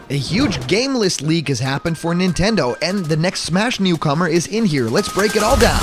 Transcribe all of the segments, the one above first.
A huge game list leak has happened for Nintendo, and the next Smash newcomer is in here. Let's break it all down.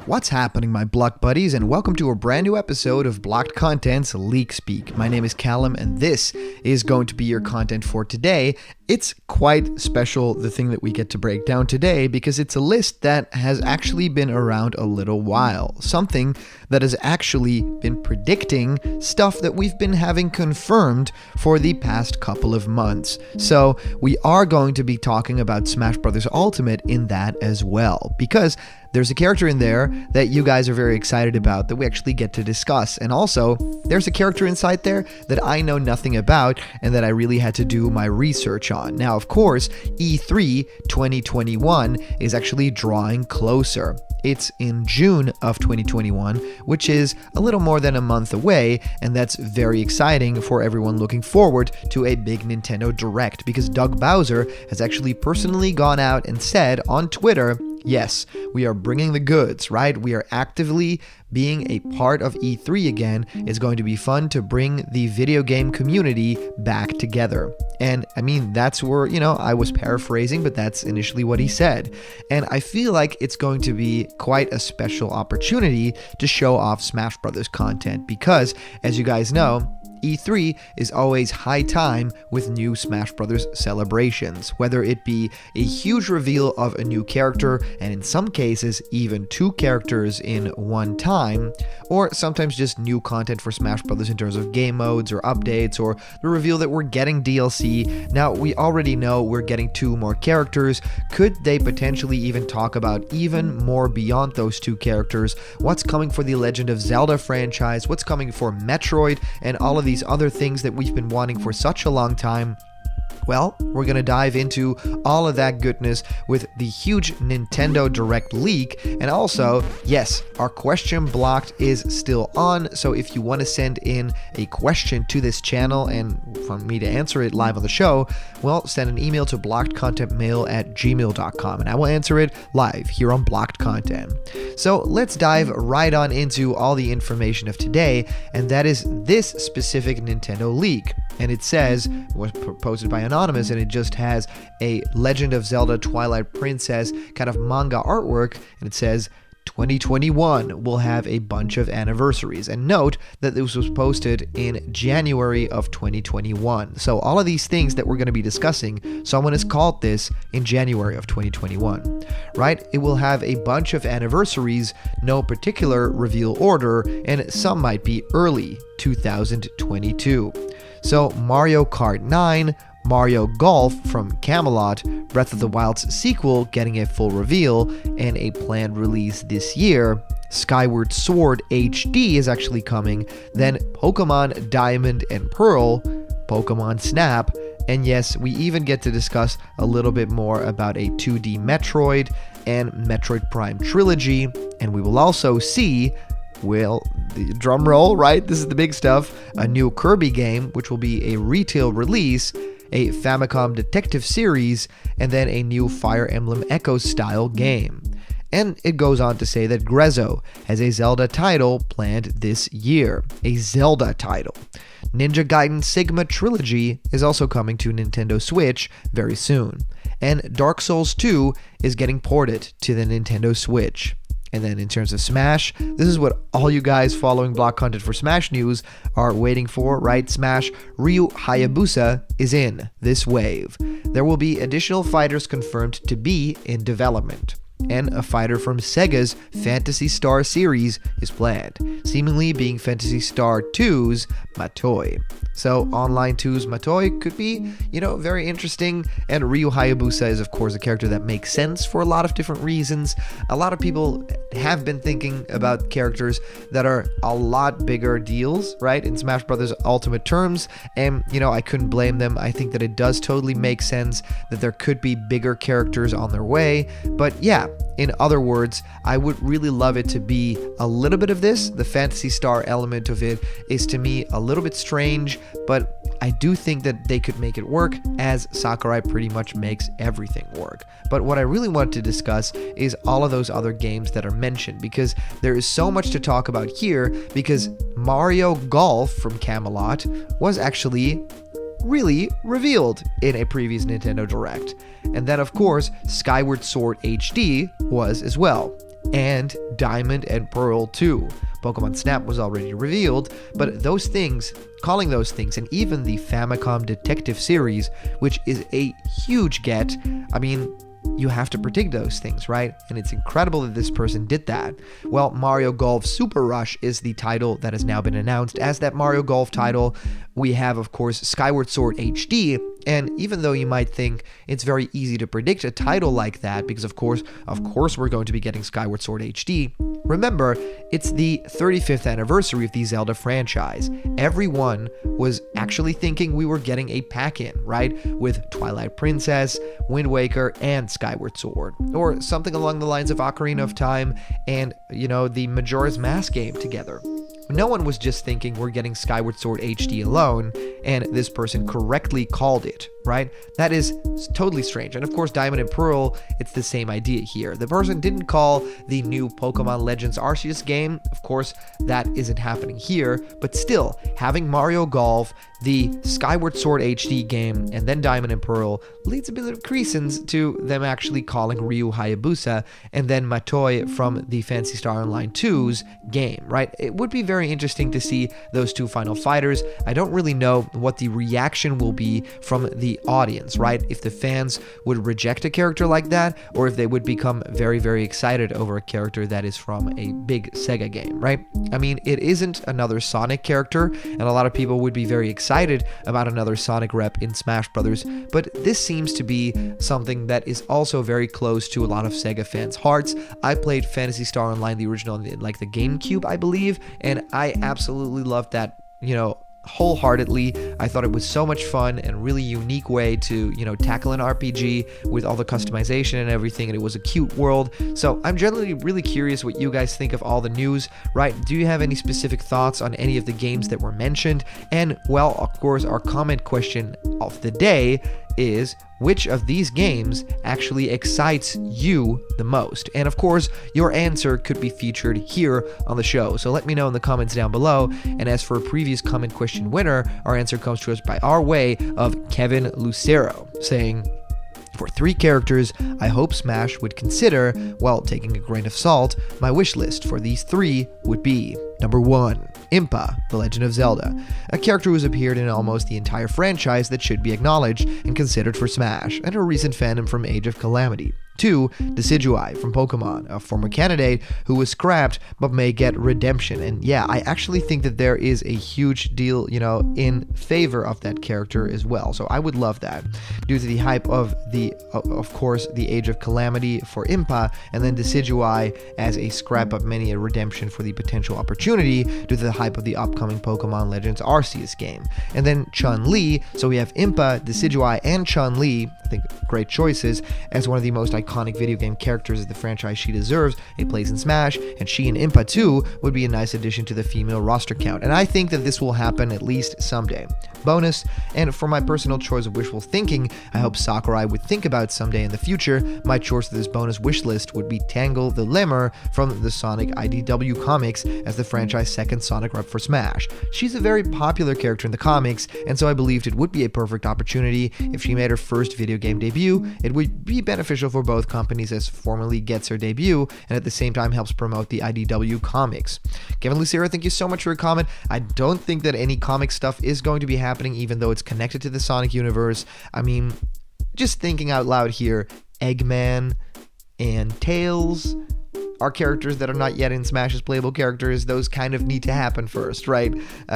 What's happening, my Block buddies, and welcome to a brand new episode of Blocked Content's Leak Speak. My name is Callum, and this is going to be your content for today. It's quite special, the thing that we get to break down today, because it's a list that has actually been around a little while. Something that has actually been predicting stuff that we've been having confirmed for the past couple of months. So we are going to be talking about Smash Bros. Ultimate in that as well, because there's a character in there that you guys are very excited about that we actually get to discuss. And also, there's a character inside there that I know nothing about and that I really had to do my research on. Now, of course, E3 2021 is actually drawing closer. It's in June of 2021, which is a little more than a month away, and that's very exciting for everyone looking forward to a big Nintendo Direct, because Doug Bowser has actually personally gone out and said on Twitter, yes, we are bringing the goods, right? We are actively being a part of E3 again. It's going to be fun to bring the video game community back together. And I mean, that's where, I was paraphrasing, but that's initially what he said. And I feel like it's going to be quite a special opportunity to show off Smash Bros. Content because, as you guys know, E3 is always high time with new Smash Bros. Celebrations, whether it be a huge reveal of a new character, and in some cases even two characters in one time, or sometimes just new content for Smash Bros. In terms of game modes or updates, or the reveal that we're getting DLC. Now, we already know we're getting two more characters. Could they potentially even talk about even more beyond those two characters? What's coming for the Legend of Zelda franchise? What's coming for Metroid? And all of these other things that we've been wanting for such a long time. Well, we're going to dive into all of that goodness with the huge Nintendo Direct leak. And also, yes, our question blocked is still on. So if you want to send in a question to this channel and for me to answer it live on the show, well, send an email to blockedcontentmail@gmail.com and I will answer it live here on Blocked Content. So let's dive right on into all the information of today, and that is this specific Nintendo leak. And it says, was posted by Anonymous, and it just has a Legend of Zelda Twilight Princess kind of manga artwork, and it says 2021 will have a bunch of anniversaries. And note that this was posted in January of 2021. So all of these things that we're going to be discussing, someone has called this in January of 2021, right? It will have a bunch of anniversaries, no particular reveal order, and some might be early 2022. So Mario Kart 9, Mario Golf from Camelot, Breath of the Wild's sequel getting a full reveal and a planned release this year. Skyward Sword HD is actually coming. Then Pokemon Diamond and Pearl, Pokemon Snap, and yes, we even get to discuss a little bit more about a 2D Metroid and Metroid Prime Trilogy, and we will also see, well, the drum roll, right? This is the big stuff. A new Kirby game, which will be a retail release, a Famicom Detective series, and then a new Fire Emblem Echoes style game. And it goes on to say that Grezzo has a Zelda title planned this year. A Zelda title. Ninja Gaiden Sigma Trilogy is also coming to Nintendo Switch very soon. And Dark Souls 2 is getting ported to the Nintendo Switch. And then in terms of Smash, this is what all you guys following Block Content for Smash news are waiting for, right? Smash Ryu Hayabusa is in this wave. There will be additional fighters confirmed to be in development. And a fighter from Sega's Phantasy Star series is planned, seemingly being Phantasy Star 2's Matoi. So Online 2's Matoi could be, very interesting, and Ryu Hayabusa is of course a character that makes sense for a lot of different reasons. A lot of people have been thinking about characters that are a lot bigger deals, right, in Smash Bros. Ultimate terms, and I couldn't blame them. I think that it does totally make sense that there could be bigger characters on their way, but yeah, in other words, I would really love it to be a little bit of this, the Phantasy Star element of it is to me a little bit strange, but I do think that they could make it work, as Sakurai pretty much makes everything work. But what I really want to discuss is all of those other games that are mentioned, because there is so much to talk about here, because Mario Golf from Camelot was actually really revealed in a previous Nintendo Direct. And then of course, Skyward Sword HD was as well. And Diamond and Pearl 2. Pokemon Snap was already revealed, but those things, calling those things, and even the Famicom Detective series, which is a huge get, I mean, you have to predict those things, right? And it's incredible that this person did that. Well, Mario Golf Super Rush is the title that has now been announced as that Mario Golf title. We have, of course, Skyward Sword HD, and even though you might think it's very easy to predict a title like that, because of course we're going to be getting Skyward Sword HD, remember, it's the 35th anniversary of the Zelda franchise. Everyone was actually thinking we were getting a pack-in, right? With Twilight Princess, Wind Waker, and Skyward Sword. Or something along the lines of Ocarina of Time and, the Majora's Mask game together. No one was just thinking we're getting Skyward Sword HD alone, and this person correctly called it, right? That is totally strange. And of course, Diamond and Pearl, it's the same idea here. The person didn't call the new Pokemon Legends Arceus game. Of course, that isn't happening here, but still, having Mario Golf, the Skyward Sword HD game, and then Diamond and Pearl leads a bit of credence to them actually calling Ryu Hayabusa and then Metroid from the Phantasy Star Online 2's game, right? It would be very interesting to see those two final fighters. I don't really know what the reaction will be from the audience, right? If the fans would reject a character like that, or if they would become very, very excited over a character that is from a big Sega game, right? I mean, it isn't another Sonic character, and a lot of people would be very excited about another Sonic rep in Smash Brothers, but this seems to be something that is also very close to a lot of Sega fans' hearts. I played Phantasy Star Online, the original, like the GameCube, I believe, and I absolutely loved that, wholeheartedly. I thought it was so much fun and really unique way to, tackle an RPG with all the customization and everything, and it was a cute world. So I'm generally really curious what you guys think of all the news, right? Do you have any specific thoughts on any of the games that were mentioned? And, well, of course, our comment question of the day is, which of these games actually excites you the most? And of course, your answer could be featured here on the show. So let me know in the comments down below. And as for a previous comment question winner, our answer comes to us by our way of Kevin Lucero, saying, for 3 characters I hope Smash would consider, while taking a grain of salt, my wish list for these 3 would be: number 1, Impa, The Legend of Zelda, a character who has appeared in almost the entire franchise that should be acknowledged and considered for Smash, and her recent fandom from Age of Calamity. 2, Decidueye from Pokemon, a former candidate who was scrapped but may get redemption. And yeah, I actually think that there is a huge deal, in favor of that character as well. So I would love that. Due to the hype of course, the Age of Calamity for Impa, and then Decidueye as a scrap but many a redemption for the potential opportunity due to the hype of the upcoming Pokemon Legends Arceus game. And then Chun-Li, so we have Impa, Decidueye, and Chun-Li, I think great choices, as one of the most iconic video game characters of the franchise she deserves. It plays in Smash, and she and Impa too would be a nice addition to the female roster count, and I think that this will happen at least someday. Bonus, and for my personal choice of wishful thinking, I hope Sakurai would think about someday in the future, my choice of this bonus wish list would be Tangle the Lemur from the Sonic IDW comics as the franchise's second Sonic rep for Smash. She's a very popular character in the comics, and so I believed it would be a perfect opportunity if she made her first video game debut. It would be beneficial for both companies as formally gets her debut and at the same time helps promote the IDW comics. Kevin Lucero, thank you so much for your comment. I don't think that any comic stuff is going to be happening, even though it's connected to the Sonic universe. I mean, just thinking out loud here, Eggman and Tails are characters that are not yet in Smash's playable characters. Those kind of need to happen first, right?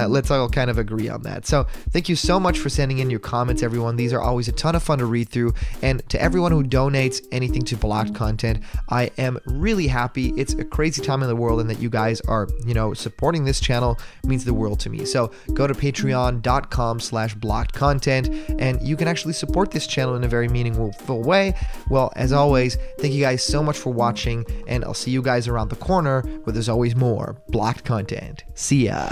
Let's all kind of agree on that. So thank you so much for sending in your comments, everyone. These are always a ton of fun to read through. And to everyone who donates anything to Blocked Content, I am really happy. It's a crazy time in the world, and that you guys are, supporting this channel means the world to me. So go to patreon.com/blockedcontent, and you can actually support this channel in a very meaningful way. Well, as always, thank you guys so much for watching, and I'll see you you guys around the corner where there's always more blocked content. See ya.